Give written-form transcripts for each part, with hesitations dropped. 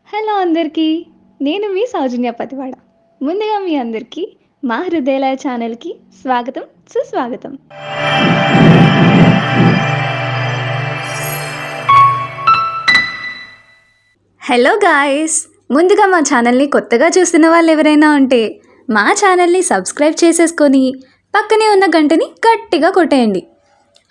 Hello అందరికీ. నేను మీ సౌజన్య పతివాడ. ముందుగా మీ అందరికీ మా హృదయాలయ ఛానల్‌కి స్వాగతం, సుస్వాగతం. Hello guys! ముందుగా మా ఛానల్‌ని కొత్తగా చూస్తున్న వాళ్ళు ఎవరైనా ఉంటే మా ఛానల్‌ని సబ్స్క్రైబ్ చేసేసుకొని పక్కనే ఉన్న గంటని గట్టిగా కొట్టేయండి.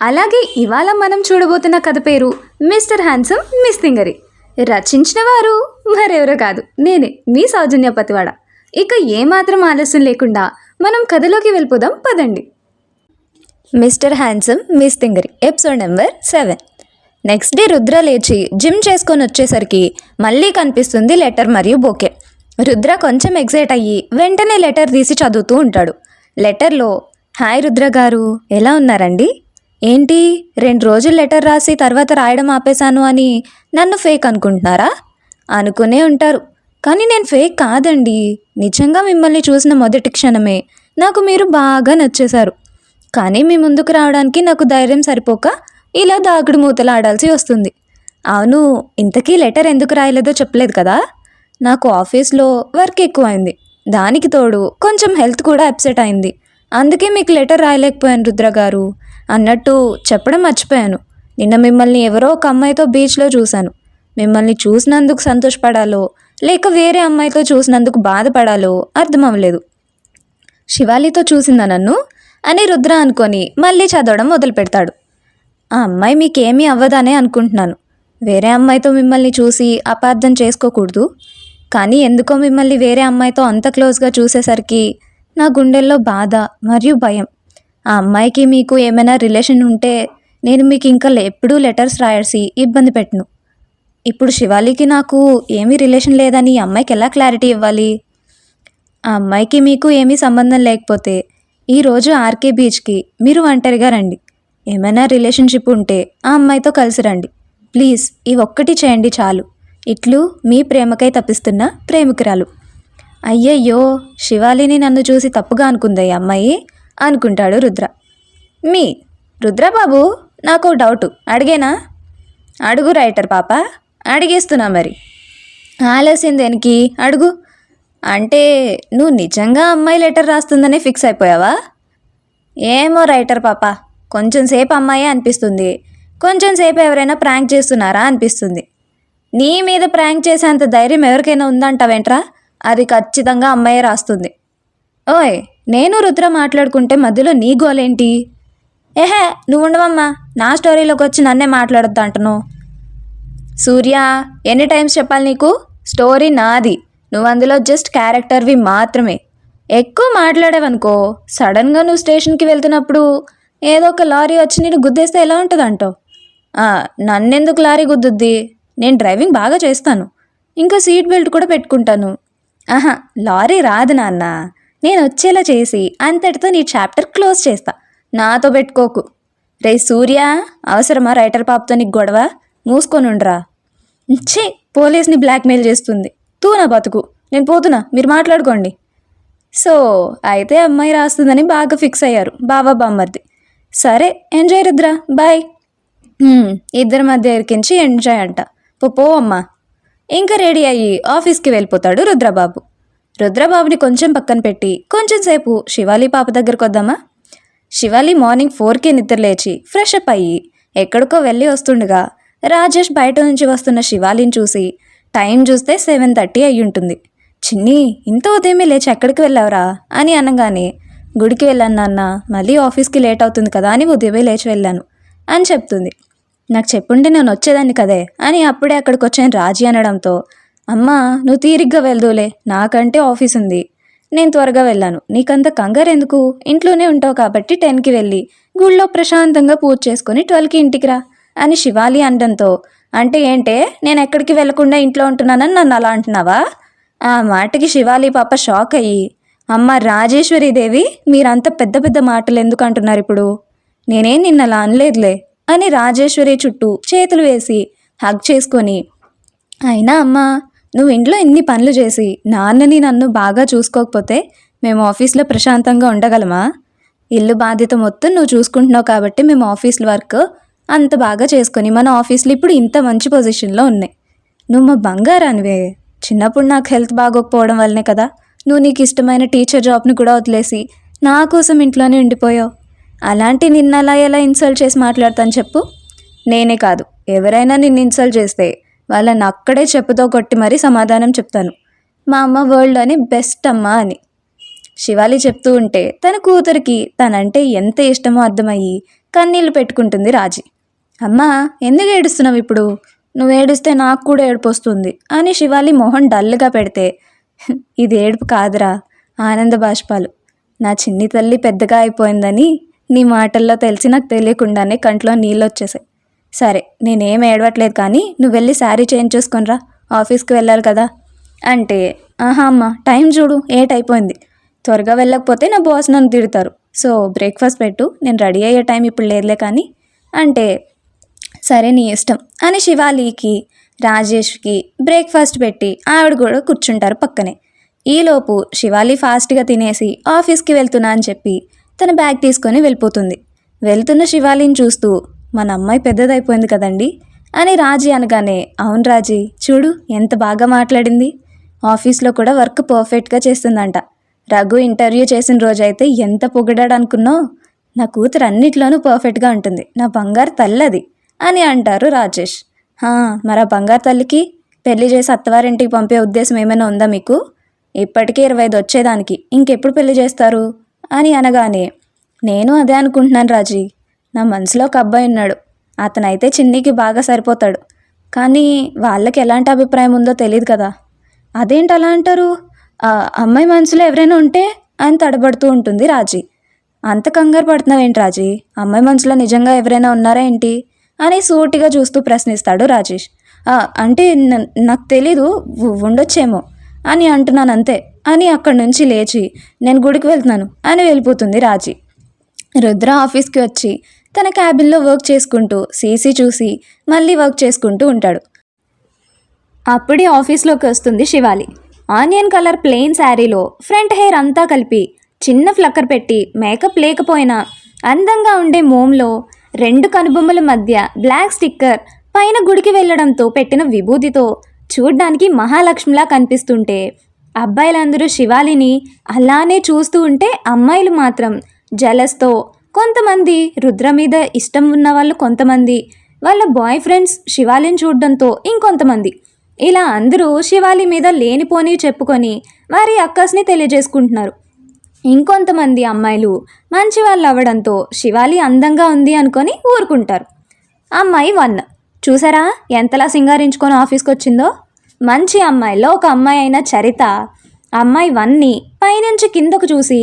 అలాగే ఇవాళ మనం చూడబోతున్న కథ పేరు మిస్టర్ హ్యాండ్సమ్ మిస్ థింగరీ. రచించిన వారు మరెవరో కాదు, నేనే మీ సౌజన్య పతివాడ. ఇక ఏమాత్రం ఆలస్యం లేకుండా మనం కథలోకి వెళ్ళిపోదాం పదండి. మిస్టర్ హ్యాండ్సమ్ మిస్ థింగరీ episode number 7. Next day Rudra లేచి జిమ్ చేసుకొని వచ్చేసరికి మళ్ళీ కనిపిస్తుంది లెటర్ మరియు బొకే. రుద్ర కొంచెం ఎగ్జైట్ అయ్యి వెంటనే లెటర్ తీసి చదువుతూ ఉంటాడు. లెటర్లో, హాయ్ రుద్ర గారు, ఎలా ఉన్నారండి? ఏంటి 2 రోజులు లెటర్ రాసి తర్వాత రాయడం ఆపేశాను అని నన్ను ఫేక్ అనుకుంటున్నారా? అనుకునే ఉంటారు, కానీ నేను ఫేక్ కాదండి. నిజంగా మిమ్మల్ని చూసిన మొదటి క్షణమే నాకు మీరు బాగా నచ్చేశారు. కానీ మీ ముందుకు రావడానికి నాకు ధైర్యం సరిపోక ఇలా దాగుడు మూతలు ఆడాల్సి వస్తుంది. అవును, ఇంతకీ లెటర్ ఎందుకు రాయలేదో చెప్పలేదు కదా. నాకు ఆఫీస్లో వర్క్ ఎక్కువైంది, దానికి తోడు కొంచెం హెల్త్ కూడా అప్సెట్ అయింది. అందుకే మీకు లెటర్ రాయలేకపోయాను రుద్ర గారు. అన్నట్టు చెప్పడం మర్చిపోయాను, నిన్న మిమ్మల్ని ఎవరో ఒక అమ్మాయితో బీచ్లో చూశాను. మిమ్మల్ని చూసినందుకు సంతోషపడాలో లేక వేరే అమ్మాయితో చూసినందుకు బాధపడాలో అర్థం అవ్వలేదు. శివాలితో చూసిందా నన్ను అని రుద్ర అనుకొని మళ్ళీ చదవడం మొదలు పెడతాడు. ఆ అమ్మాయి మీకేమీ అవ్వదనే అనుకుంటున్నాను. వేరే అమ్మాయితో మిమ్మల్ని చూసి అపార్థం చేసుకోకూడదు, కానీ ఎందుకో మిమ్మల్ని వేరే అమ్మాయితో అంత క్లోజ్గా చూసేసరికి నా గుండెల్లో బాధ మరియు భయం. ఆ అమ్మాయికి మీకు ఏమైనా రిలేషన్ ఉంటే నేను మీకు ఇంకా ఎప్పుడూ లెటర్స్ రాసి ఇబ్బంది పెట్టను. ఇప్పుడు శివాలికి నాకు ఏమీ రిలేషన్ లేదని ఈ అమ్మాయికి ఎలా క్లారిటీ ఇవ్వాలి? ఆ అమ్మాయికి మీకు ఏమీ సంబంధం లేకపోతే ఈరోజు ఆర్కే బీచ్కి మీరు ఒంటరిగా రండి. ఏమైనా రిలేషన్షిప్ ఉంటే ఆ అమ్మాయితో కలిసి రండి. ప్లీజ్ ఈ ఒక్కటి చేయండి చాలు. ఇట్లు మీ ప్రేమకై తప్పిస్తున్న ప్రేమికురాలు. అయ్యయ్యో, శివాలిని నన్ను చూసి తప్పుగా అనుకుందా ఈ అమ్మాయి అనుకుంటాడు రుద్ర. మీ రుద్రబాబు, నాకు డౌటు, అడిగేనా? అడుగు రైటర్ పాప, అడిగేస్తున్నా మరి. ఆలస్యం దేనికి, అడుగు. అంటే నువ్వు నిజంగా అమ్మాయి లెటర్ రాస్తుందనే ఫిక్స్ అయిపోయావా? ఏమో రైటర్ పాప, కొంచెం సేపు అమ్మాయే అనిపిస్తుంది, కొంచెం సేపు ఎవరైనా ప్రాంక్ చేస్తున్నారా అనిపిస్తుంది. నీ మీద ప్రాంక్ చేసేంత ధైర్యం ఎవరికైనా ఉందంటావేంట్రా? అది ఖచ్చితంగా అమ్మాయే రాస్తుంది. ఓయ్, నేను రుద్ర మాట్లాడుకుంటే మధ్యలో నీ గోలేంటి? ఏహే, నువ్వు ఉండవమ్మా, నా స్టోరీలోకి వచ్చి నన్నే మాట్లాడొద్దు అంటున్నావు. సూర్య, ఎన్ని టైమ్స్ చెప్పాలి నీకు? స్టోరీ నాది, నువ్వు అందులో జస్ట్ క్యారెక్టర్వి మాత్రమే. ఎక్కువ మాట్లాడావనుకో సడన్గా నువ్వు స్టేషన్కి వెళ్తున్నప్పుడు ఏదో ఒక లారీ వచ్చి నేను గుద్దేస్తే ఎలా ఉంటుంది అంటావు? నన్నెందుకు లారీ గుద్దుద్ది? నేను డ్రైవింగ్ బాగా చేస్తాను, ఇంకా సీట్ బెల్ట్ కూడా పెట్టుకుంటాను. ఆహా, లారీ రాదు నాన్న, నేను వచ్చేలా చేసి అంతటితో నీ చాప్టర్ క్లోజ్ చేస్తా, నాతో పెట్టుకోకు. రే సూర్య, అవసరమా రైటర్ పాపతో నీకు గొడవ? మూసుకొనుండ్రా. ఛీ, పోలీస్ని బ్లాక్మెయిల్ చేస్తుంది. తూ నా బతుకు, నేను పోతున్నా, మీరు మాట్లాడుకోండి. సో అయితే అమ్మాయి రాస్తుందని బాగా ఫిక్స్ అయ్యారు బావా బామ్మర్ది. సరే, ఎంజాయ్ రుద్ర, బాయ్. ఇద్దరి మధ్య ఎరికించి ఎంజాయ్ అంట. పో అమ్మా. ఇంకా రెడీ అయ్యి ఆఫీస్కి వెళ్ళిపోతాడు రుద్రబాబు. రుద్రబాబుని కొంచెం పక్కన పెట్టి కొంచెం సేపు శివాలి పాప దగ్గరకు వద్దామా? శివాలి మార్నింగ్ 4కి నిద్రలేచి ఫ్రెష్ అప్ అయ్యి ఎక్కడికో వెళ్ళి వస్తుండగా రాజేష్ బయట నుంచి వస్తున్న శివాలిని చూసి టైం చూస్తే 7:30 అయ్యి ఉంటుంది. చిన్ని, ఇంత ఉదయమే లేచి ఎక్కడికి వెళ్ళావురా అని అనగానే, గుడికి వెళ్ళాను నాన్న, మళ్ళీ ఆఫీస్కి లేట్ అవుతుంది కదా అని ఉదయమే లేచి వెళ్ళాను అని చెప్తుంది. నాకు చెప్పుంటే నేను వచ్చేదాన్ని కదే అని అప్పుడే అక్కడికి వచ్చాను రాజీ అనడంతో, అమ్మా నువ్వు తీరిగ్గా వెళ్దూలే, నాకంటే ఆఫీస్ ఉంది, నేను త్వరగా వెళ్ళాను, నీకంత కంగారు ఎందుకు, ఇంట్లోనే ఉంటావు కాబట్టి 10కి వెళ్ళి గుళ్ళో ప్రశాంతంగా పూజ చేసుకొని 12కి ఇంటికి రా అని శివాలి అనడంతో, అంటే ఏంటే నేను ఎక్కడికి వెళ్లకుండా ఇంట్లో ఉంటున్నానని నన్ను అలా అంటున్నావా? ఆ మాటకి శివాలి పాప షాక్ అయ్యి, అమ్మ రాజేశ్వరీదేవి, మీరంతా పెద్ద పెద్ద మాటలు ఎందుకు అంటున్నారు ఇప్పుడు? నేనేం నిన్న అలా అనలేదులే అని రాజేశ్వరి చుట్టూ చేతులు వేసి హగ్ చేసుకొని, అయినా అమ్మా నువ్వు ఇంట్లో ఇన్ని పనులు చేసి నాన్నని నన్ను బాగా చూసుకోకపోతే మేము ఆఫీస్లో ప్రశాంతంగా ఉండగలమా? ఇల్లు బాధ్యత మొత్తం నువ్వు చూసుకుంటున్నావు కాబట్టి మేము ఆఫీస్ వర్క్ అంత బాగా చేసుకొని మన ఆఫీస్లో ఇప్పుడు ఇంత మంచి పొజిషన్లో ఉన్నాయి. నువ్వు మా బంగారానివే. చిన్నప్పుడు నాకు హెల్త్ బాగోకపోవడం వల్లనే కదా నువ్వు నీకు ఇష్టమైన టీచర్ జాబ్ని కూడా వదిలేసి నా కోసం ఇంట్లోనే ఉండిపోయావు. అలాంటి నిన్న అలా ఎలా ఇన్సల్ట్ చేసి మాట్లాడతాను చెప్పు? నేనే కాదు, ఎవరైనా నిన్ను ఇన్సల్ట్ చేస్తే వాళ్ళని అక్కడే చెప్పుతో కొట్టి మరీ సమాధానం చెప్తాను. మా అమ్మ వరల్డ్లోని బెస్ట్ అమ్మ అని. శివాలి చెప్తూ ఉంటే తన కూతురికి తనంటే ఎంత ఇష్టమో అర్థమయ్యి కన్నీళ్లు పెట్టుకుంటుంది రాజీ. అమ్మా, ఎందుకు ఏడుస్తున్నావు ఇప్పుడు? నువ్వు ఏడిస్తే నాకు కూడా ఏడుపు వస్తుంది అని శివాలి మొహం డల్గా పెడితే, ఇది ఏడుపు కాదురా, ఆనంద బాష్పాలు. నా చిన్ని తల్లి పెద్దగా అయిపోయిందని నీ మాటల్లో తెలిసి నాకు తెలియకుండానే కంట్లో నీళ్ళు వచ్చేసాయి. సరే, నేనేం ఏడవట్లేదు, కానీ నువ్వు వెళ్ళి శారీ చేంజ్ చేసుకొనిరా, ఆఫీస్కి వెళ్ళాలి కదా అంటే, ఆహా అమ్మ, టైం చూడు, 8 అయిపోయింది. త్వరగా వెళ్ళకపోతే నా బాస్ నన్ను తిడతారు. సో బ్రేక్ఫాస్ట్ పెట్టు, నేను రెడీ అయ్యే టైం ఇప్పుడు లేదులే కానీ అంటే, సరే నీ ఇష్టం అని శివాలీకి రాజేష్కి బ్రేక్ఫాస్ట్ పెట్టి ఆవిడ కూడా కూర్చుంటారు పక్కనే. ఈలోపు శివాలి ఫాస్ట్గా తినేసి ఆఫీస్కి వెళ్తున్నా అని చెప్పి తన బ్యాగ్ తీసుకొని వెళ్ళిపోతుంది. వెళ్తున్న శివాలిని చూస్తూ, మన అమ్మాయి పెద్దదైపోయింది కదండి అని రాజీ అనగానే, అవును రాజీ, చూడు ఎంత బాగా మాట్లాడింది. ఆఫీస్లో కూడా వర్క్ పర్ఫెక్ట్గా చేస్తుందంట. రఘు ఇంటర్వ్యూ చేసిన రోజైతే ఎంత పొగిడాడు అనుకున్నావు. నా కూతురు అన్నిట్లోనూ పర్ఫెక్ట్గా ఉంటుంది, నా బంగారు తల్లది అని అంటారు రాజేష్. మరి ఆ బంగారు తల్లికి పెళ్లి చేసి అత్తవారింటికి పంపే ఉద్దేశం ఏమైనా ఉందా మీకు? ఇప్పటికే 25 వచ్చేదానికి ఇంకెప్పుడు పెళ్లి చేస్తారు అని అనగానే, నేను అదే అనుకుంటున్నాను రాజీ. నా మనసులో ఒక అబ్బాయి ఉన్నాడు, అతనైతే చిన్నికి బాగా సరిపోతాడు. కానీ వాళ్ళకి ఎలాంటి అభిప్రాయం ఉందో తెలియదు కదా. అదేంటి అలా అంటారు? అమ్మాయి మనసులో ఎవరైనా ఉంటే అని తడబడుతూ ఉంటుంది రాజీ. అంత కంగారు పడుతున్నావేంటి రాజీ? అమ్మాయి మనసులో నిజంగా ఎవరైనా ఉన్నారా ఏంటి అని సూటిగా చూస్తూ ప్రశ్నిస్తాడు రాజేష్. అంటే నాకు తెలీదు, ఉండొచ్చేమో అని అంటున్నాను అంతే అని అక్కడి నుంచి లేచి, నేను గుడికి వెళ్తున్నాను అని వెళ్ళిపోతుంది రాజీ. రుద్ర ఆఫీస్కి వచ్చి తన క్యాబిన్లో వర్క్ చేసుకుంటూ సీసీ చూసి మళ్ళీ వర్క్ చేసుకుంటూ ఉంటాడు. అప్పుడే ఆఫీస్లోకి వస్తుంది శివాలి. ఆనియన్ కలర్ ప్లెయిన్ శారీలో ఫ్రంట్ హెయిర్ అంతా కలిపి చిన్న ఫ్లక్కర్ పెట్టి, మేకప్ లేకపోయినా అందంగా ఉండే మోమ్లో 2 కనుబొమ్మల మధ్య బ్లాక్ స్టిక్కర్, పైన గుడికి వెళ్ళడంతో పెట్టిన విభూతితో చూడ్డానికి మహాలక్ష్మిలా కనిపిస్తుంటే అబ్బాయిలందరూ శివాలిని అలానే చూస్తూ ఉంటే అమ్మాయిలు మాత్రం జలస్తో, కొంతమంది రుద్ర మీద ఇష్టం ఉన్న వాళ్ళు, కొంతమంది వాళ్ళ బాయ్ ఫ్రెండ్స్ శివాలిని చూడడంతో ఇంకొంతమంది, ఇలా అందరూ శివాలి మీద లేనిపోని చెప్పుకొని వారి అక్కస్ని తెలియజేసుకుంటున్నారు. ఇంకొంతమంది అమ్మాయిలు మంచి వాళ్ళు అవ్వడంతో శివాలి అందంగా ఉంది అనుకొని ఊరుకుంటారు. అమ్మాయి 1 చూసారా ఎంతలా సింగారించుకొని ఆఫీస్కి వచ్చిందో. మంచి అమ్మాయిలో ఒక అమ్మాయి అయిన చరిత అమ్మాయి 1ని పైనుంచి కిందకు చూసి,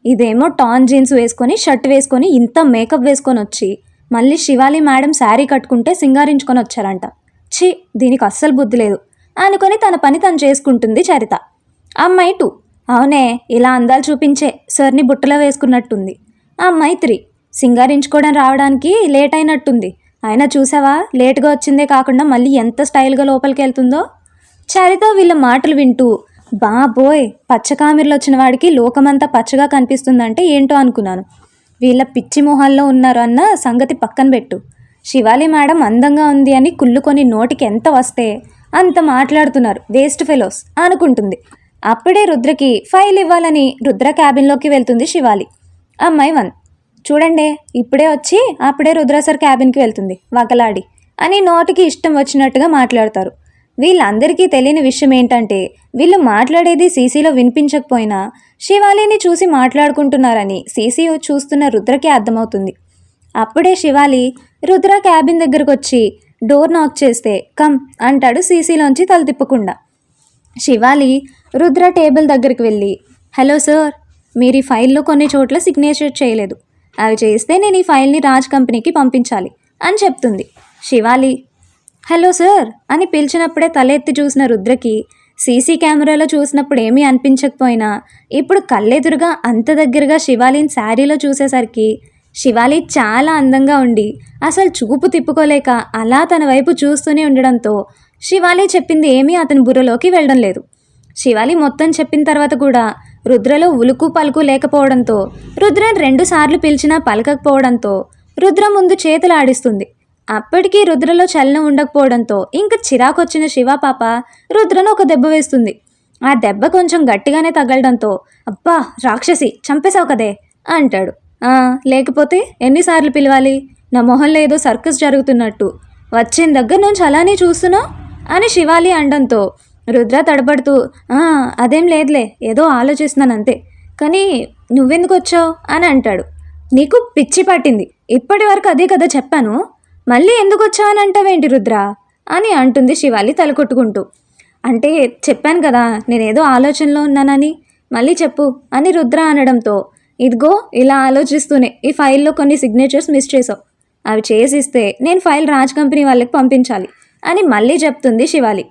ఇదేమో టాన్ జీన్స్ వేసుకొని షర్ట్ వేసుకొని ఇంత మేకప్ వేసుకొని వచ్చి మళ్ళీ శివాలి మేడం శారీ కట్టుకుంటే సింగారించుకొని వచ్చారంట, ఛీ దీనికి అస్సలు బుద్ధి లేదు అనుకొని తన పని తను చేసుకుంటుంది చరిత. అమ్మాయి 2 అవునే, ఇలా అందాలు చూపించే సార్ని బుట్టలో వేసుకున్నట్టుంది. అమ్మాయి 3 సింగారించుకోవడం రావడానికి లేట్ అయినట్టుంది, అయినా చూసావా లేట్గా వచ్చిందే కాకుండా మళ్ళీ ఎంత స్టైల్గా లోపలికి వెళ్తుందో. చరిత వీళ్ళ మాటలు వింటూ, బాబోయ్ పచ్చకామిర్లు వచ్చిన వాడికి లోకమంతా పచ్చగా కనిపిస్తుందంటే ఏంటో అనుకున్నాను. వీళ్ళ పిచ్చి మొహాల్లో ఉన్నారు అన్న సంగతి పక్కన పెట్టు. శివాలి మేడం అందంగా ఉంది అని కుళ్ళుకొని నోటికి ఎంత వస్తే అంత మాట్లాడుతున్నారు, వేస్ట్ ఫెలోస్ అనుకుంటుంది. అప్పుడే రుద్రకి ఫైల్ ఇవ్వాలని రుద్ర క్యాబిన్లోకి వెళ్తుంది శివాలి. అమ్మాయి 1 చూడండి, ఇప్పుడే వచ్చి అప్పుడే రుద్ర సార్ క్యాబిన్కి వెళ్తుంది వగలాడి అని నోటికి ఇష్టం వచ్చినట్టుగా మాట్లాడతారు. వీళ్ళందరికీ తెలియని విషయం ఏంటంటే, వీళ్ళు మాట్లాడేది సీసీలో వినిపించకపోయినా శివాలిని చూసి మాట్లాడుకుంటున్నారని సీసీ చూస్తున్న రుద్రకి అర్థమవుతుంది. అప్పుడే శివాలి రుద్ర క్యాబిన్ దగ్గరకు వచ్చి డోర్ నాక్ చేస్తే, కమ్ అంటాడు సీసీలోంచి తల తిప్పకుండా. శివాలి రుద్ర టేబుల్ దగ్గరికి వెళ్ళి, హలో సార్, మీరు ఈ ఫైల్లో కొన్ని చోట్ల సిగ్నేచర్ చేయలేదు, అవి చేస్తే నేను ఈ ఫైల్ని రాజ్ కంపెనీకి పంపించాలి అని చెప్తుంది. శివాలి హలో సార్ అని పిలిచినప్పుడే తల ఎత్తి చూసిన రుద్రకి సీసీ కెమెరాలో చూసినప్పుడు ఏమీ అనిపించకపోయినా ఇప్పుడు కళ్ళెదురుగా అంత దగ్గరగా శివాలిని శారీలో చూసేసరికి శివాలి చాలా అందంగా ఉండి అసలు చూపు తిప్పుకోలేక అలా తన వైపు చూస్తూనే ఉండడంతో శివాలి చెప్పింది ఏమీ అతని బుర్రలోకి వెళ్ళడం లేదు. శివాలి మొత్తం చెప్పిన తర్వాత కూడా రుద్రలో ఉలుకు పలుకు లేకపోవడంతో, రుద్రని 2 సార్లు పిలిచినా పలకకపోవడంతో రుద్ర ముందు చేతులు ఆడిస్తుంది. అప్పటికీ రుద్రలో చలనం ఉండకపోవడంతో ఇంక చిరాకొచ్చిన శివ పాప రుద్రను ఒక దెబ్బ వేస్తుంది. ఆ దెబ్బ కొంచెం గట్టిగానే తగలడంతో అబ్బా రాక్షసి చంపేశావు కదే అంటాడు. లేకపోతే ఎన్నిసార్లు పిలవాలి? నా మొహంలో ఏదో సర్కస్ జరుగుతున్నట్టు వచ్చిన దగ్గర నుంచి అలానే చూస్తున్నావు అని శివాలి అనడంతో రుద్ర తడబడుతూ అదేం లేదులే, ఏదో ఆలోచిస్తున్నాను అంతే, కానీ నువ్వెందుకు వచ్చావు అని అంటాడు. నీకు పిచ్చి పట్టింది, ఇప్పటి వరకు అదే కదా చెప్పాను, మళ్ళీ ఎందుకు వచ్చావు అని అంటావేంటి రుద్ర అని అంటుంది శివాలి తలకొట్టుకుంటూ. అంటే చెప్పాను కదా నేనేదో ఆలోచనలో ఉన్నానని, మళ్ళీ చెప్పు అని రుద్ర అనడంతో ఇదిగో ఇలా ఆలోచిస్తూనే ఈ ఫైల్లో కొన్ని సిగ్నేచర్స్ మిస్ చేసావు, అవి చేసిస్తే నేను ఫైల్ రాజ్ కంపెనీ వాళ్ళకి పంపించాలి అని మళ్ళీ చెప్తుంది శివాలి.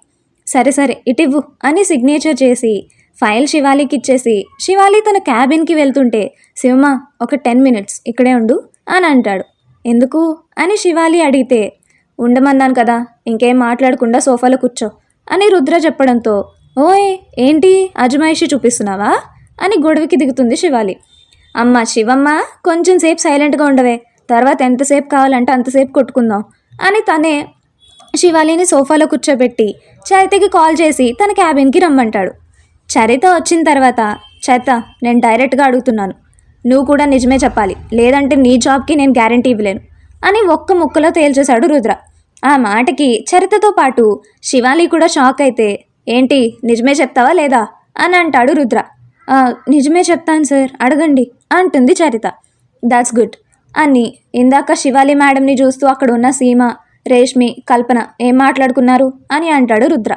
సరే సరే ఇటివ్వు అని సిగ్నేచర్ చేసి ఫైల్ శివాలికి ఇచ్చేసి శివాలి తన క్యాబిన్కి వెళ్తుంటే శివమ్మ ఒక 10 minutes ఇక్కడే ఉండు అని అంటాడు. ఎందుకు అని శివాలి అడిగితే ఉండమన్నాను కదా, ఇంకేం మాట్లాడకుండా సోఫాలో కూర్చో అని రుద్ర చెప్పడంతో ఓయ్ ఏంటి అజమాయిషి చూపిస్తున్నావా అని గొడవకి దిగుతుంది శివాలి. అమ్మ శివమ్మ కొంచెం సేపు సైలెంట్గా ఉండవే, తర్వాత ఎంతసేపు కావాలంటే అంతసేపు కొట్టుకుందాం అని తనే శివాలిని సోఫాలో కూర్చోబెట్టి చరితకి కాల్ చేసి తన క్యాబిన్కి రమ్మంటాడు. చరిత వచ్చిన తర్వాత చరిత నేను డైరెక్ట్గా అడుగుతున్నాను, నువ్వు కూడా నిజమే చెప్పాలి, లేదంటే నీ జాబ్కి నేను గ్యారంటీ ఇవ్వలేను అని ఒక్క ముక్కలో తేల్చేశాడు రుద్ర. ఆ మాటకి చరితతో పాటు శివాలి కూడా షాక్ అయితే ఏంటి నిజమే చెప్తావా లేదా అని అంటాడు రుద్ర. నిజమే చెప్తాను సార్, అడగండి అంటుంది చరిత. దాట్స్ గుడ్ అని ఇందాక శివాలి మేడంని చూస్తూ అక్కడ ఉన్న సీమ, రేష్మి, కల్పన ఏం మాట్లాడుకున్నారు అని అంటాడు రుద్ర.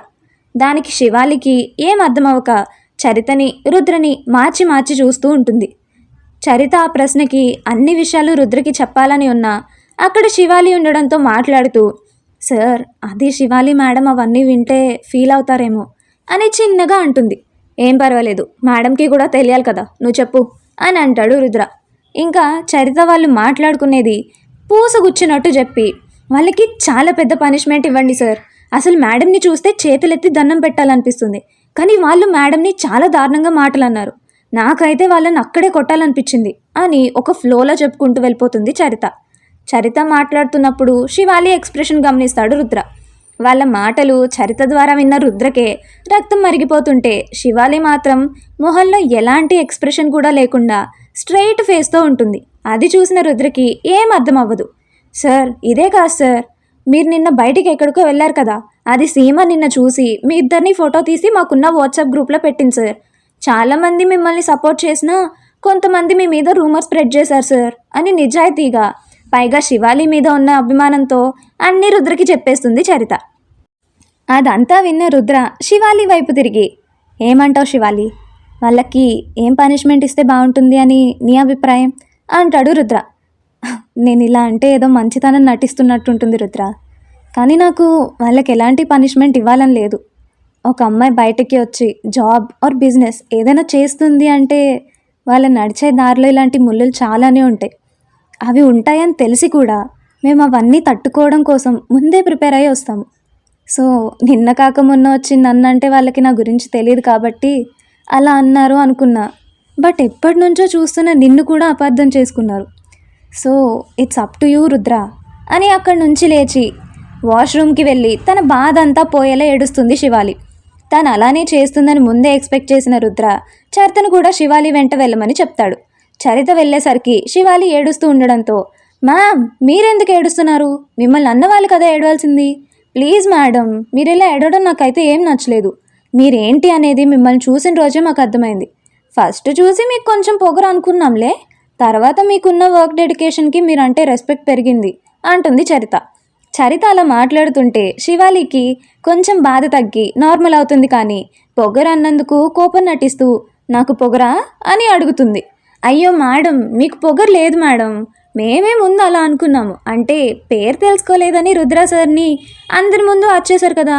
దానికి శివాలికి ఏం అర్థమవక చరితని రుద్రని మార్చి మార్చి చూస్తూ ఉంటుంది. చరిత ఆ ప్రశ్నకి అన్ని విషయాలు రుద్రకి చెప్పాలని ఉన్నా అక్కడ శివాలి ఉండడంతో మాట్లాడుతూ సార్ అది శివాలి మేడం అవన్నీ వింటే ఫీల్ అవుతారేమో అని చిన్నగా అంటుంది. ఏం పర్వాలేదు, మేడంకి కూడా తెలియాలి కదా, నువ్వు చెప్పు అని అంటాడు రుద్ర. ఇంకా చరిత వాళ్ళు మాట్లాడుకునేది పూసగుచ్చినట్టు చెప్పి వాళ్ళకి చాలా పెద్ద పనిష్మెంట్ ఇవ్వండి సార్, అసలు మేడంని చూస్తే చేతులెత్తి దండం పెట్టాలనిపిస్తుంది, కానీ వాళ్ళు మేడంని చాలా దారుణంగా మాటలు అన్నారు, నాకైతే వాళ్ళని అక్కడే కొట్టాలనిపించింది అని ఒక ఫ్లోలో చెప్పుకుంటూ వెళ్ళిపోతుంది చరిత. చరిత మాట్లాడుతున్నప్పుడు శివాలి ఎక్స్ప్రెషన్ గమనిస్తాడు రుద్ర. వాళ్ళ మాటలు చరిత ద్వారా విన్న రుద్రకే రక్తం మరిగిపోతుంటే శివాలి మాత్రం మొహంలో ఎలాంటి ఎక్స్ప్రెషన్ కూడా లేకుండా స్ట్రెయిట్ ఫేస్తో ఉంటుంది. అది చూసిన రుద్రకి ఏం అర్థం అవ్వదు. సార్ ఇదే కాదు సార్, మీరు నిన్న బయటికి ఎక్కడికో వెళ్ళారు కదా, అది సీమ నిన్న చూసి మీ ఇద్దరిని ఫోటో తీసి మాకున్న వాట్సాప్ గ్రూప్లో పెట్టింది సార్. చాలామంది మిమ్మల్ని సపోర్ట్ చేసినా కొంతమంది మీ మీద రూమర్ స్ప్రెడ్ చేశారు సార్ అని నిజాయితీగా, పైగా శివాలి మీద ఉన్న అభిమానంతో అన్నీ రుద్రకి చెప్పేస్తుంది చరిత. అదంతా విన్న రుద్ర శివాలి వైపు తిరిగి ఏమంటావు శివాలి, వాళ్ళకి ఏం పనిష్మెంట్ ఇస్తే బాగుంటుంది అని నీ అభిప్రాయం అంటాడు రుద్ర. నేను ఇలా అంటే ఏదో మంచితనం నటిస్తున్నట్టుంటుంది రుద్ర, కానీ నాకు వాళ్ళకి ఎలాంటి పనిష్మెంట్ ఇవ్వాలని లేదు. ఒక అమ్మాయి బయటకి వచ్చి జాబ్ ఆర్ బిజినెస్ ఏదైనా చేస్తుంది అంటే వాళ్ళ నడిచే దారిలో ఇలాంటి ముళ్ళులు చాలానే ఉంటాయి. అవి ఉంటాయని తెలిసి కూడా మేము అవన్నీ తట్టుకోవడం కోసం ముందే ప్రిపేర్ అయ్యి వస్తాము. సో నిన్న కాక మొన్న వచ్చి నన్ను అంటే వాళ్ళకి నా గురించి తెలియదు కాబట్టి అలా అన్నారు అనుకున్నా, బట్ ఎప్పటి నుంచో చూస్తున్న నిన్ను కూడా అపార్థం చేసుకున్నారు. So it's up to you Rudra అని అక్కడి నుంచి లేచి వాష్రూమ్కి వెళ్ళి తన బాధ అంతా పోయేలా ఏడుస్తుంది శివాలి. తను అలానే చేస్తుందని ముందే ఎక్స్పెక్ట్ చేసిన రుద్ర చరితను కూడా శివాలి వెంట వెళ్ళమని చెప్తాడు. చరిత వెళ్ళేసరికి శివాలి ఏడుస్తూ ఉండడంతో మ్యామ్ మీరెందుకు ఏడుస్తున్నారు, మిమ్మల్ని అన్నవాళ్ళు కదా ఏడవాల్సింది, ప్లీజ్ మేడం మీరు ఇలా ఏడవడం నాకైతే ఏం నచ్చలేదు, మీరేంటి అనేది మిమ్మల్ని చూసిన రోజే మాకు అర్థమైంది. ఫస్ట్ చూసి మీకు కొంచెం పొగరు అనుకున్నాంలే, తర్వాత మీకున్న వర్క్ డెడికేషన్కి మీరంటే రెస్పెక్ట్ పెరిగింది అంటుంది చరిత. చరిత అలా మాట్లాడుతుంటే శివాలికి కొంచెం బాధ తగ్గి నార్మల్ అవుతుంది, కానీ పొగరు అన్నందుకు కోపం నటిస్తూ నాకు పొగరా అని అడుగుతుంది. అయ్యో మేడం మీకు పొగరు లేదు మేడం, మేమే ముందు అలా అనుకున్నాము, అంటే పేరు తెలుసుకోలేదని రుద్ర సార్ని అందరి ముందు వచ్చేసారు కదా,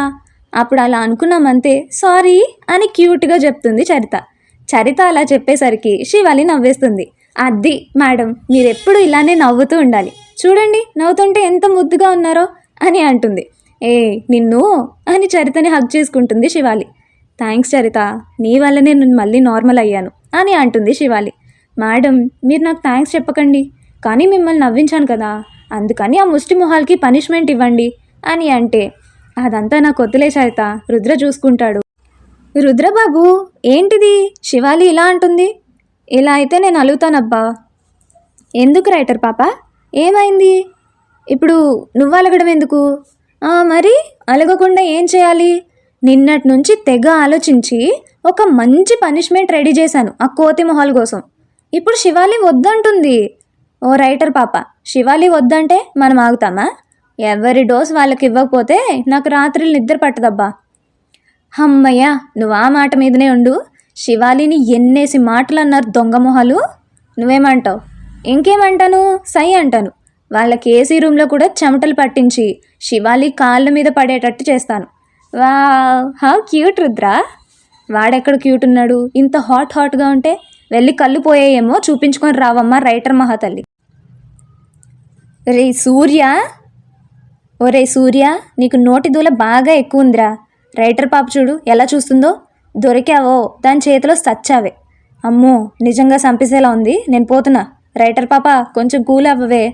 అప్పుడు అలా అనుకున్నాం అంతే, సారీ అని క్యూట్గా చెప్తుంది చరిత. చరిత అలా చెప్పేసరికి శివాలి నవ్వేస్తుంది. అది మేడం మీరెప్పుడు ఇలానే నవ్వుతూ ఉండాలి, చూడండి నవ్వుతుంటే ఎంత ముద్దుగా ఉన్నారో అని అంటుంది. ఏ నిన్ను అని చరితని హగ్ చేసుకుంటుంది శివాలి. థ్యాంక్స్ చరిత, నీ వల్లనే నేను మళ్ళీ నార్మల్ అయ్యాను అని అంటుంది శివాలి. మేడం మీరు నాకు థ్యాంక్స్ చెప్పకండి, కానీ మిమ్మల్ని నవ్వించాను కదా, అందుకని ఆ ముష్టి మొహాలకి పనిష్మెంట్ ఇవ్వండి అని అంటే, అదంతా నాకు వద్దులే సరిత, రుద్ర చూసుకుంటాడు. రుద్రబాబు ఏంటిది శివాలి ఇలా అంటుంది? ఇలా అయితే నేను అలుగుతానబ్బా. ఎందుకు రైటర్ పాప, ఏమైంది? ఇప్పుడు నువ్వు అలగడం ఎందుకు? మరి అలగకుండా ఏం చేయాలి? నిన్నటి నుంచి తెగ ఆలోచించి ఒక మంచి పనిష్మెంట్ రెడీ చేశాను ఆ కోతి మొహాల కోసం. ఇప్పుడు శివాలి వద్దంటుంది. ఓ రైటర్ పాప, శివాలి వద్దంటే మనం ఆగుతామా? ఎవరి డోస్ వాళ్ళకి ఇవ్వకపోతే నాకు రాత్రులు నిద్ర పట్టదబ్బా. అమ్మయ్య, నువ్వు ఆ మాట మీదనే ఉండు. శివాలిని ఎన్నేసి మాటలు అన్నారు దొంగ మొహాలు. నువ్వేమంటావు? ఇంకేమంటాను, సై అంటాను. వాళ్ళకి ఏసీ రూమ్లో కూడా చెమటలు పట్టించి శివాలి కాళ్ళ మీద పడేటట్టు చేస్తాను. వా, హౌ క్యూట్ రుద్ర. వాడెక్కడ క్యూట్ ఉన్నాడు? ఇంత హాట్గా ఉంటే వెళ్ళి కళ్ళు పోయేయేమో చూపించుకొని రావమ్మా రైటర్ మహాతల్లి. రే సూర్య, ఓరే సూర్య, నీకు నోటి దూల బాగా ఎక్కువ ఉందిరా. రైటర్ పాప చూడు ఎలా చూస్తుందో. దొరికావో దాని చేతిలో సచ్చావే. అమ్మో, నిజంగా చంపేసేలా ఉంది. నేను పోతున్నా. రైటర్ పాప కొంచెం కూల్ అవ్వవే.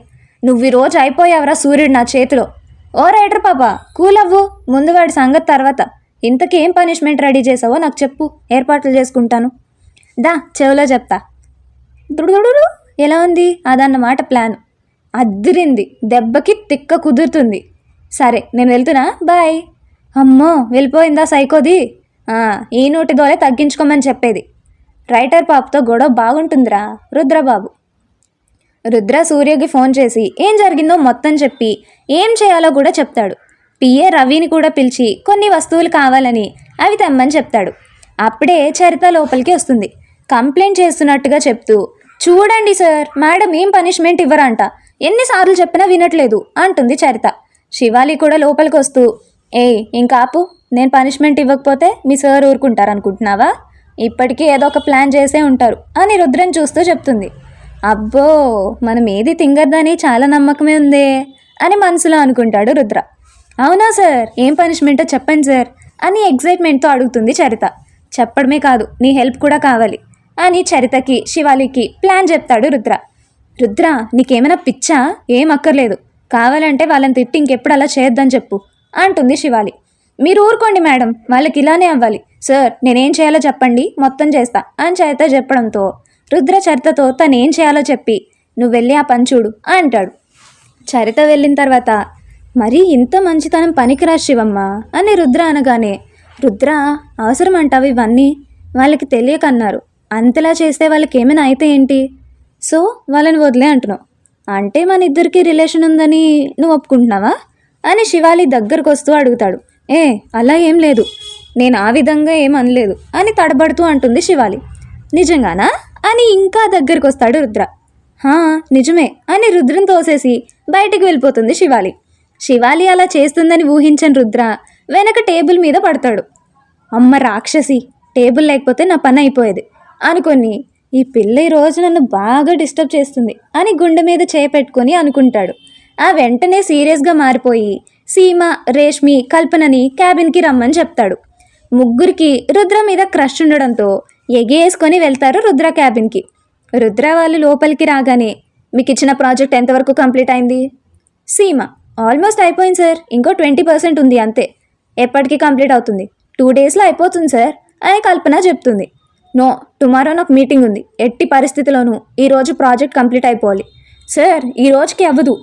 నువ్వు ఈరోజు అయిపోయావరా సూర్యుడు నా చేతిలో. ఓ రైటర్ పాప, కూల్ అవ్వు. ముందు వాడి సంగతి తర్వాత. ఇంతకేం పనిష్మెంట్ రెడీ చేసావో నాకు చెప్పు, ఏర్పాట్లు చేసుకుంటాను. దా చెవిలో చెప్తా. దుడుదుడు ఎలా ఉంది అదన్నమాట ప్లాన్. అద్దిరింది, దెబ్బకి తిక్క కుదురుతుంది. సరే నేను వెళ్తున్నా, బాయ్. అమ్మో, వెళ్ళిపోయిందా సైకోది. ఈ నోటి దోలే తగ్గించుకోమని చెప్పేది. రైటర్ పాపతో గొడవ బాగుంటుందిరా రుద్రబాబు. రుద్ర సూర్యకి ఫోన్ చేసి ఏం జరిగిందో మొత్తం చెప్పి ఏం చేయాలో కూడా చెప్తాడు. పిఏ రవిని కూడా పిలిచి కొన్ని వస్తువులు కావాలని అవి తెమ్మని చెప్తాడు. అప్పుడే చరిత లోపలికి వస్తుంది. కంప్లైంట్ చేస్తున్నట్టుగా చెప్తూ, చూడండి సార్, మేడం ఏం పనిష్మెంట్ ఇవ్వరంట, ఎన్నిసార్లు చెప్పినా వినట్లేదు అంటుంది చరిత. శివాలి కూడా లోపలికి వస్తూ, ఇంకా ఆపు, నేను పనిష్మెంట్ ఇవ్వకపోతే మీ సార్ ఊరుకుంటారనుకుంటున్నావా? ఇప్పటికీ ఏదో ఒక ప్లాన్ చేసే ఉంటారు అని రుద్రని చూస్తూ చెప్తుంది. అబ్బో, మనం ఏది తింగర్దని చాలా నమ్మకమే ఉందే అని మనసులో అనుకుంటాడు రుద్ర. అవునా సార్, ఏం పనిష్మెంటో చెప్పండి సార్ అని ఎగ్జైట్మెంట్తో అడుగుతుంది చరిత. చెప్పడమే కాదు, నీ హెల్ప్ కూడా కావాలి అని చరితకి శివాలికి ప్లాన్ చెప్తాడు రుద్ర. రుద్ర, నీకేమైనా పిచ్చా? ఏం అక్కర్లేదు, కావాలంటే వాళ్ళని తిట్టి ఇంకెప్పుడు అలా చేయొద్దని చెప్పు అంటుంది శివాలి. మీరు ఊరుకోండి మేడం, వాళ్ళకి ఇలానే అవ్వాలి. సార్, నేనేం చేయాలో చెప్పండి, మొత్తం చేస్తా అని చరిత చెప్పడంతో రుద్ర చరితతో తనేం చేయాలో చెప్పి, నువ్వు వెళ్ళి ఆ పని చూడు అంటాడు. చరిత వెళ్ళిన తర్వాత, మరి ఇంత మంచితనం పనికిరా శివమ్మ అని రుద్ర అనగానే, రుద్ర అవసరం అంటావు ఇవన్నీ? వాళ్ళకి తెలియకన్నారు, అంతలా చేస్తే వాళ్ళకి ఏమైనా అయితే ఏంటి? సో వాళ్ళని వదిలే అంటున్నావు అంటే మన ఇద్దరికి రిలేషన్ ఉందని నువ్వు ఒప్పుకుంటున్నావా అని శివాలి దగ్గరకు వస్తూ అడుగుతాడు. అలా ఏం లేదు, నేను ఆ విధంగా ఏం అనలేదు అని తడబడుతూ అంటుంది శివాలి. నిజంగానా అని ఇంకా దగ్గరికి వస్తాడు రుద్ర. నిజమే అని రుద్రని తోసేసి బయటికి వెళ్ళిపోతుంది శివాలి. శివాలి అలా చేస్తుందని ఊహించని రుద్ర వెనక టేబుల్ మీద పడతాడు. అమ్మ రాక్షసి, టేబుల్ లేకపోతే నా పని అయిపోయేది అనుకొని, ఈ పిల్ల ఈ రోజు నన్ను బాగా డిస్టర్బ్ చేస్తుంది అని గుండె మీద చేపెట్టుకొని అనుకుంటాడు. ఆ వెంటనే సీరియస్గా మారిపోయి సీమ, రేష్మి, కల్పనని క్యాబిన్కి రమ్మని చెప్తాడు. ముగ్గురికి రుద్ర మీద క్రష్ ఉండడంతో ఎగేసుకొని వెళ్తారు రుద్ర క్యాబిన్కి. రుద్ర వాళ్ళు లోపలికి రాగానే, మీకు ఇచ్చిన ప్రాజెక్ట్ ఎంతవరకు కంప్లీట్ అయింది? సీమ, ఆల్మోస్ట్ అయిపోయింది సార్, ఇంకో 20% ఉంది అంతే. ఎప్పటికీ కంప్లీట్ అవుతుంది? 2 డేస్లో అయిపోతుంది సార్ అని కల్పన చెప్తుంది. నో, టుమారో నాకు మీటింగ్ ఉంది, ఎట్టి పరిస్థితిలోనూ ఈరోజు ప్రాజెక్ట్ కంప్లీట్ అయిపోవాలి. సార్, ఈ రోజుకి అవ్వదు,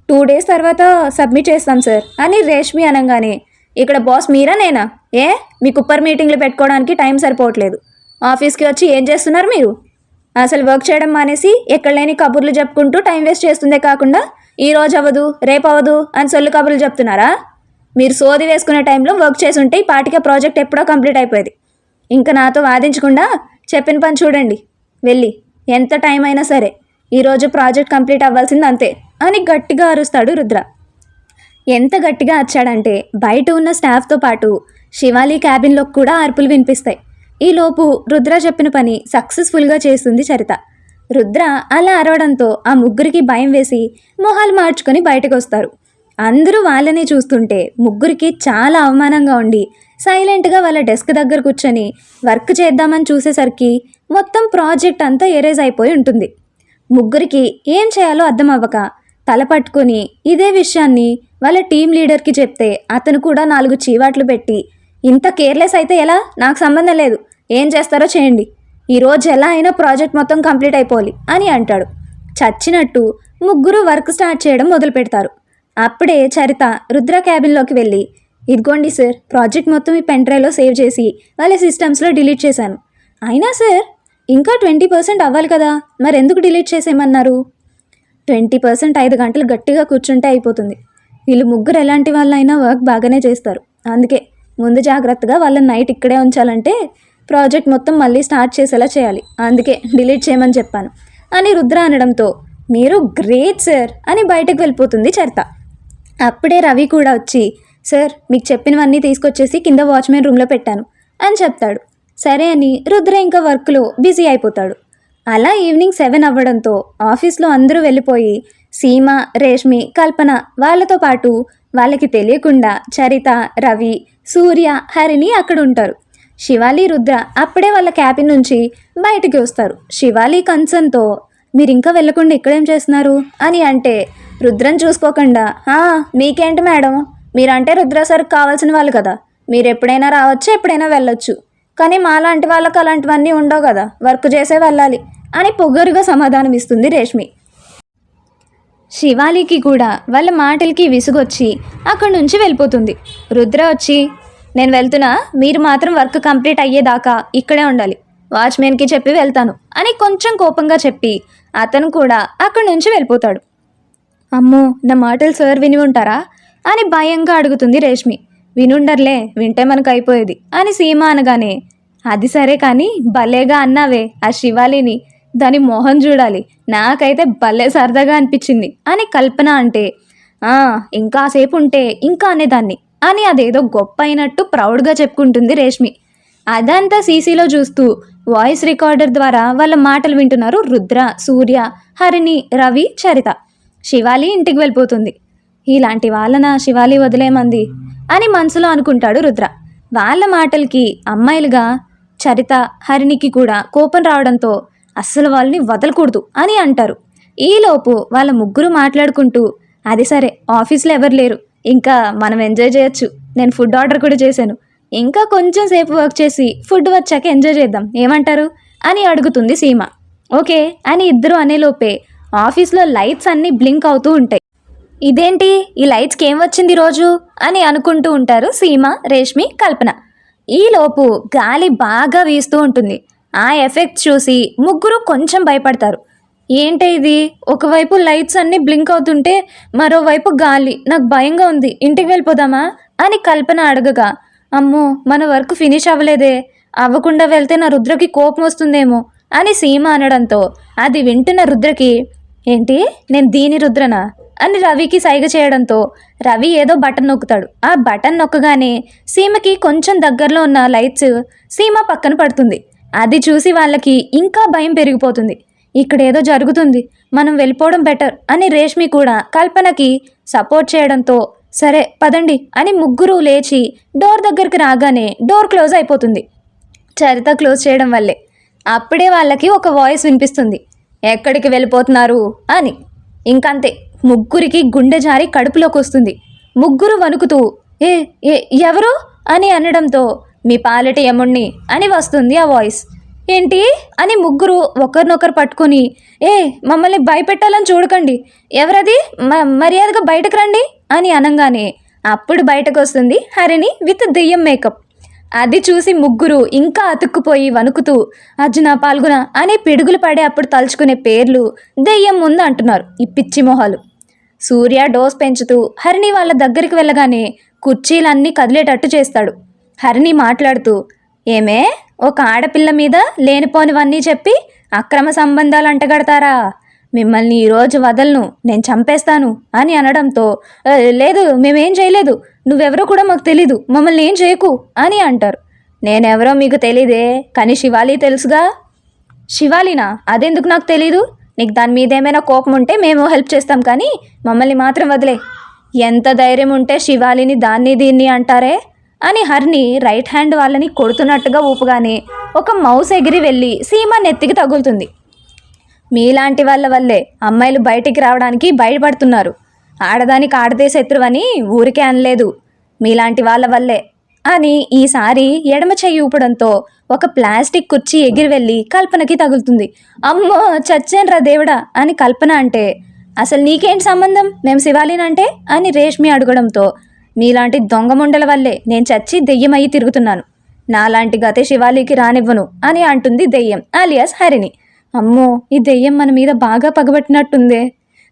2 డేస్ తర్వాత సబ్మిట్ చేస్తాం సార్ అని రేష్మి అనగానే, ఇక్కడ బాస్ మీరా నేనా? మీ కుప్పర్ మీటింగ్లు పెట్టుకోవడానికి టైం సరిపోవట్లేదు. ఆఫీస్కి వచ్చి ఏం చేస్తున్నారు మీరు? అసలు వర్క్ చేయడం మానేసి ఎక్కడ లేని కబుర్లు చెప్పుకుంటూ టైం వేస్ట్ చేస్తుందే కాకుండా ఈ రోజు అవ్వదు, రేపు అవ్వదు అని సొల్లు కబుర్లు చెప్తున్నారా? మీరు సోది వేసుకునే టైంలో వర్క్ చేసి ఉంటే ఈ పాటికే ప్రాజెక్ట్ ఎప్పుడో కంప్లీట్ అయిపోయేది. ఇంకా నాతో వాదించకుండా చెప్పిన పని చూడండి, వెళ్ళి ఎంత టైం అయినా సరే ఈరోజు ప్రాజెక్ట్ కంప్లీట్ అవ్వాల్సింది అంతే అని గట్టిగా అరుస్తాడు రుద్ర. ఎంత గట్టిగా వచ్చాడంటే బయట ఉన్న స్టాఫ్తో పాటు శివాలి క్యాబిన్లో కూడా అరుపులు వినిపిస్తాయి. ఈలోపు రుద్ర చెప్పిన పని సక్సెస్ఫుల్గా చేస్తుంది చరిత. రుద్ర అలా అరవడంతో ఆ ముగ్గురికి భయం వేసి మొహాలు మార్చుకొని బయటకు వస్తారు. అందరూ వాళ్ళని చూస్తుంటే ముగ్గురికి చాలా అవమానంగా ఉండి సైలెంట్గా వాళ్ళ డెస్క్ దగ్గర కూర్చొని వర్క్ చేద్దామని చూసేసరికి మొత్తం ప్రాజెక్ట్ అంతా ఎరేజ్ అయిపోయి ఉంటుంది. ముగ్గురికి ఏం చేయాలో అర్థం అవ్వక తల పట్టుకుని ఇదే విషయాన్ని వాళ్ళ టీం లీడర్కి చెప్తే అతను కూడా 4 చీవాట్లు పెట్టి, ఇంత కేర్లెస్ అయితే ఎలా, నాకు సంబంధం లేదు, ఏం చేస్తారో చేయండి, ఈరోజు ఎలా అయినా ప్రాజెక్ట్ మొత్తం కంప్లీట్ అయిపోవాలి అని అంటాడు. చచ్చినట్టు ముగ్గురు వర్క్ స్టార్ట్ చేయడం మొదలు పెడతారు. అప్పుడే చరిత రుద్ర క్యాబిన్లోకి వెళ్ళి, ఇదిగోండి సార్, ప్రాజెక్ట్ మొత్తం ఈ పెన్ డ్రైవ్లో సేవ్ చేసి వాళ్ళ సిస్టమ్స్లో డిలీట్ చేశాను. అయినా సార్ ఇంకా 20% అవ్వాలి కదా, మరెందుకు డిలీట్ చేసేయమన్నారు? 20% 5 గంటలు గట్టిగా కూర్చుంటే అయిపోతుంది. వీళ్ళు ముగ్గురు ఎలాంటి వాళ్ళైనా వర్క్ బాగానే చేస్తారు. అందుకే ముందు జాగ్రత్తగా వాళ్ళని నైట్ ఇక్కడే ఉంచాలంటే ప్రాజెక్ట్ మొత్తం మళ్ళీ స్టార్ట్ చేసేలా చేయాలి. అందుకే డిలీట్ చేయమని చెప్పాను అని రుద్ర అనడంతో, మీరు గ్రేట్ సార్ అని బయటకు వెళ్ళిపోతుంది చరిత. అప్పుడే రవి కూడా వచ్చి, సార్ మీకు చెప్పినవన్నీ తీసుకొచ్చేసి కింద వాచ్మెన్ రూమ్లో పెట్టాను అని చెప్తాడు. సరే అని రుద్ర ఇంకా వర్క్లో బిజీ అయిపోతాడు. అలా ఈవినింగ్ 7 అవ్వడంతో ఆఫీస్లో అందరూ వెళ్ళిపోయి సీమ, రేష్మి, కల్పన వాళ్ళతో పాటు వాళ్ళకి తెలియకుండా చరిత, రవి, సూర్య, హరిని అక్కడ ఉంటారు. శివాలి, రుద్ర అప్పుడే వాళ్ళ క్యాబిన్ నుంచి బయటికి వస్తారు. శివాలి కన్సర్న్తో, మీరు ఇంకా వెళ్ళకుండా ఇక్కడేం చేస్తున్నారు అని అంటే, రుద్రని చూసుకోకుండా, మీకేంటి మేడం, మీరంటే రుద్ర సార్కి కావాల్సిన వాళ్ళు కదా, మీరు ఎప్పుడైనా రావచ్చు, ఎప్పుడైనా వెళ్ళొచ్చు, కానీ మాలాంటి వాళ్ళకి అలాంటివన్నీ ఉండవు కదా, వర్క్ చేసే వెళ్ళాలి అని పొగరుగా సమాధానం ఇస్తుంది రేష్మి. శివాలికి కూడా వాళ్ళ మాటలకి విసుగొచ్చి అక్కడి నుంచి వెళ్ళిపోతుంది. రుద్ర వచ్చి, నేను వెళ్తున్నా, మీరు మాత్రం వర్క్ కంప్లీట్ అయ్యేదాకా ఇక్కడే ఉండాలి, వాచ్మెన్కి చెప్పి వెళ్తాను అని కొంచెం కోపంగా చెప్పి అతను కూడా అక్కడి నుంచి వెళ్ళిపోతాడు. అమ్మో, నా మాటలు సార్ విని ఉంటారా అని భయంగా అడుగుతుంది రేష్మి. వినుండర్లే, వింటే మనకు అయిపోయేది అని సీమ అనగానే, అది సరే కానీ భలేగా అన్నావే ఆ శివాలిని, దాని మొహం చూడాలి, నాకైతే భలే సరదాగా అనిపించింది అని కల్పన అంటే, ఇంకాసేపు ఉంటే ఇంకా అనేదాన్ని అని అదేదో గొప్ప అయినట్టు ప్రౌడ్గా చెప్పుకుంటుంది రేష్మి. అదంతా సీసీలో చూస్తూ వాయిస్ రికార్డర్ ద్వారా వాళ్ళ మాటలు వింటున్నారు రుద్ర, సూర్య, హరిణి, రవి, చరిత. శివాలి ఇంటికి వెళ్ళిపోతుంది. ఇలాంటి వాళ్ళన శివాలి వదిలేమంది అని మనసులో అనుకుంటాడు రుద్ర. వాళ్ళ మాటలకి అమ్మాయిలుగా చరిత, హరిణికి కూడా కోపం రావడంతో అస్సలు వాళ్ళని వదలకూడదు అని అంటారు. ఈలోపు వాళ్ళ ముగ్గురు మాట్లాడుకుంటూ, అది సరే ఆఫీస్లో ఎవరు లేరు, ఇంకా మనం ఎంజాయ్ చేయొచ్చు, నేను ఫుడ్ ఆర్డర్ కూడా చేశాను, ఇంకా కొంచెం సేపు వర్క్ చేసి ఫుడ్ వచ్చాక ఎంజాయ్ చేద్దాం, ఏమంటారు అని అడుగుతుంది సీమ. ఓకే అని ఇద్దరు అనేలోపే ఆఫీస్లో లైట్స్ అన్నీ బ్లింక్ అవుతూ ఉంటాయి. ఇదేంటి ఈ లైట్స్కి ఏం వచ్చింది రోజు అని అనుకుంటూ ఉంటారు సీమ, రేష్మి, కల్పన. ఈలోపు గాలి బాగా వీస్తూ ఉంటుంది. ఆ ఎఫెక్ట్ చూసి ముగ్గురు కొంచెం భయపడతారు. ఏంటి ఇది, ఒకవైపు లైట్స్ అన్నీ బ్లింక్ అవుతుంటే మరోవైపు గాలి, నాకు భయంగా ఉంది, ఇంటికి వెళ్ళిపోదామా అని కల్పన అడగగా, అమ్మో మన వర్క్ ఫినిష్ అవ్వలేదే, అవ్వకుండా వెళ్తే నా రుద్రకి కోపం వస్తుందేమో అని సీమ అనడంతో అది వింటున్న రుద్రకి, ఏంటి నేను దీని రుద్రనా అని రవికి సైగ చేయడంతో రవి ఏదో బటన్ నొక్కుతాడు. ఆ బటన్ నొక్కగానే సీమకి కొంచెం దగ్గరలో ఉన్న లైట్స్ సీమ పక్కన పడుతుంది. అది చూసి వాళ్ళకి ఇంకా భయం పెరిగిపోతుంది. ఇక్కడ ఏదో జరుగుతుంది, మనం వెళ్ళిపోవడం బెటర్ అని రేష్మి కూడా కల్పనకి సపోర్ట్ చేయడంతో, సరే పదండి అని ముగ్గురు లేచి డోర్ దగ్గరికి రాగానే డోర్ క్లోజ్ అయిపోతుంది, చరిత క్లోజ్ చేయడం వల్లే. అప్పుడే వాళ్ళకి ఒక వాయిస్ వినిపిస్తుంది, ఎక్కడికి వెళ్ళిపోతున్నారు అని. ఇంకంతే, ముగ్గురికి గుండె జారి కడుపులోకి వస్తుంది. ముగ్గురు వణుకుతూ, ఏ ఎవరు అని అనడంతో, మీ పాలెటి యముణ్ణి అని వస్తుంది ఆ వాయిస్. ఏంటి అని ముగ్గురు ఒకరినొకరు పట్టుకొని, మమ్మల్ని భయపెట్టాలని చూడకండి, ఎవరది, మర్యాదగా బయటకు రండి అని అనగానే అప్పుడు బయటకు వస్తుంది హరిణి విత్ దెయ్యం మేకప్. అది చూసి ముగ్గురు ఇంకా అతుక్కుపోయి వణుకుతూ, అర్జున, పాల్గొన అని పిడుగులు పడే అప్పుడు తలుచుకునే పేర్లు దెయ్యం ముందు అంటున్నారు ఈ పిచ్చి మొహాలు. సూర్య డోస్ పెంచుతూ హరిణి వాళ్ళ దగ్గరికి వెళ్ళగానే కుర్చీలన్నీ కదిలేటట్టు చేస్తాడు. హరిణి మాట్లాడుతూ, ఏమే ఒక ఆడపిల్ల మీద లేనిపోనివన్నీ చెప్పి అక్రమ సంబంధాలు అంటగడతారా, మిమ్మల్ని ఈరోజు వదలను, నేను చంపేస్తాను అని అనడంతో, లేదు మేమేం చేయలేదు, నువ్వెవరో కూడా మాకు తెలీదు, మమ్మల్ని ఏం చేయకు అని అంటారు. నేనెవరో మీకు తెలీదే, కానీ శివాలి తెలుసుగా. శివాలినా, అదెందుకు నాకు తెలీదు, నీకు దాని మీద ఏమైనా కోపం ఉంటే మేము హెల్ప్ చేస్తాం, కానీ మమ్మల్ని మాత్రం వదిలే. ఎంత ధైర్యం ఉంటే శివాలిని దాన్ని దీన్ని అంటారే అని హరిని రైట్ హ్యాండ్ వాళ్ళని కొడుతున్నట్టుగా ఊపుగానే ఒక మౌస్ ఎగిరి వెళ్ళి సీమ నెత్తికి తగులుతుంది. మీలాంటి వాళ్ళ వల్లే అమ్మాయిలు బయటికి రావడానికి భయపడుతున్నారు. ఆడదానికి ఆడదే శత్రువని ఊరికే అనలేదు, మీలాంటి వాళ్ళ వల్లే అని ఈసారి ఎడమ చెయ్యి ఊపడంతో ఒక ప్లాస్టిక్ కుర్చీ ఎగిరి వెళ్ళి కల్పనకి తగులుతుంది. అమ్మో చచ్చానురా దేవుడా అని కల్పన అంటే, అసలు నీకేంటి సంబంధం మేము శివాలినంటే అని రేష్మి అడగడంతో, మీలాంటి దొంగ ముండల వల్లే నేను చచ్చి దెయ్యమయ్యి తిరుగుతున్నాను, నాలాంటి గతే శివాలికి రానివ్వను అని అంటుంది దెయ్యం ఆలియాస్ హరిణి. అమ్మో ఈ దెయ్యం మన మీద బాగా పగబట్టినట్టుందే,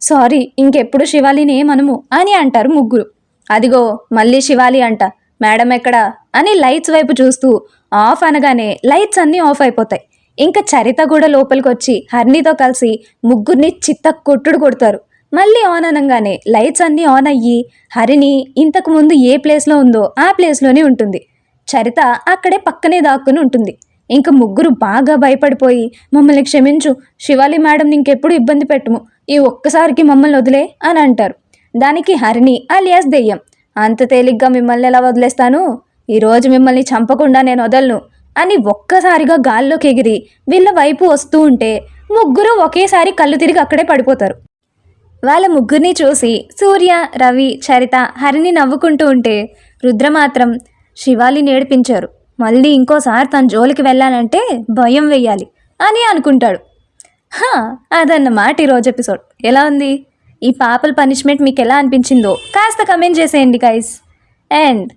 సారీ ఇంకెప్పుడు శివాలిని ఏమనము అని అంటారు ముగ్గురు. అదిగో మళ్ళీ శివాలి అంట, మేడం ఎక్కడా అని లైట్స్ వైపు చూస్తూ ఆఫ్ అనగానే లైట్స్ అన్నీ ఆఫ్ అయిపోతాయి. ఇంకా చరిత కూడా లోపలికి వచ్చి హరిణితో కలిసి ముగ్గురిని చిత్త కొట్టుడు కొడతారు. మళ్ళీ ఆన్ అనగానే లైట్స్ అన్నీ ఆన్ అయ్యి హరిణి ఇంతకు ముందు ఏ ప్లేస్లో ఉందో ఆ ప్లేస్లోనే ఉంటుంది. చరిత అక్కడే పక్కనే దాక్కుని ఉంటుంది. ఇంకా ముగ్గురు బాగా భయపడిపోయి, మమ్మల్ని క్షమించు శివాలి మేడం ఇంకెప్పుడు ఇబ్బంది పెట్టుము, ఈ ఒక్కసారికి మమ్మల్ని వదిలే అని అంటారు. దానికి హరిణి అలియాస్ దెయ్యం, అంత తేలిగ్గా మిమ్మల్ని ఎలా వదిలేస్తాను, ఈరోజు మిమ్మల్ని చంపకుండా నేను వదలను అని ఒక్కసారిగా గాల్లోకి ఎగిరి వీళ్ళ వైపు వస్తూ ఉంటే ముగ్గురు ఒకేసారి కళ్ళు తిరిగి అక్కడే పడిపోతారు. వాళ్ళ ముగ్గురిని చూసి సూర్య, రవి, చరిత, హరిణి నవ్వుకుంటూ ఉంటే రుద్ర మాత్రం శివాలి నేర్పించారు, మళ్ళీ ఇంకోసారి తన జోలికి వెళ్ళాలంటే భయం వెయ్యాలి అని అనుకుంటాడు. అదన్నమాట ఈరోజు ఎపిసోడ్. ఎలా ఉంది? ఈ పాపల పనిష్మెంట్ మీకు ఎలా అనిపించిందో కాస్త కమెంట్ చేసేయండి గైస్. అండ్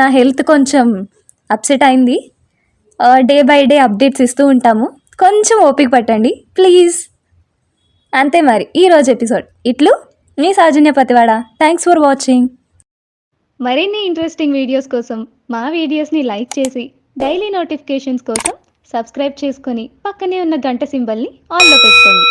నా హెల్త్ కొంచెం అప్సెట్ అయింది. డే బై డే అప్డేట్స్ ఇస్తూ ఉంటాము, కొంచెం ఓపిక పట్టండి ప్లీజ్. అంతే మరి ఈరోజు ఎపిసోడ్. ఇట్లు మీ Soujanya Pathivada. Thanks for watching. మరిన్ని ఇంట్రెస్టింగ్ వీడియోస్ కోసం మా వీడియోస్ని లైక్ చేసి డైలీ నోటిఫికేషన్స్ కోసం సబ్స్క్రైబ్ చేసుకొని పక్కనే ఉన్న గంట సింబల్ని ఆన్లో పెట్టుకోండి.